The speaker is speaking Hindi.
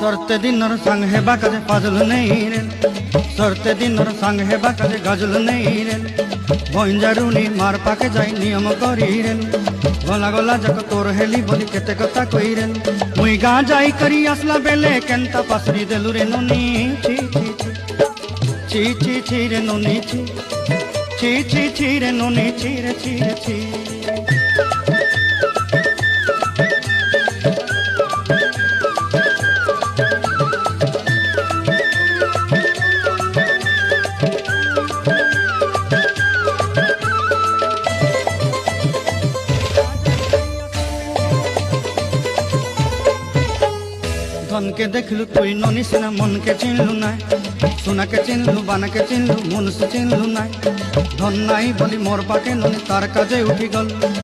सरते दिनर संग हेबा काजे पाजल नहीं रे, सरते दिनर संग हेबा काजे गाजल नहीं रे। भंजारुनी मार पाके जाई नियम करी रे, गला गला जक तोर हेली बोली केते कथा कई रे। मुई गा जाई करी आसला बेले केंता पासरी देलु रे नोनी। ची ची ची ची ची रे नोनी ची ची ची ची रे नोनी ची रे ची रे ची। धन के देखलु तुई ननी सिना मन के चिन्हलु ना, सोना के चिन्हलु बाना के चिन्हलु मन से चिन्हलु ना। धन नाई बोली मोर पाके ननी तार काजे उठी गल।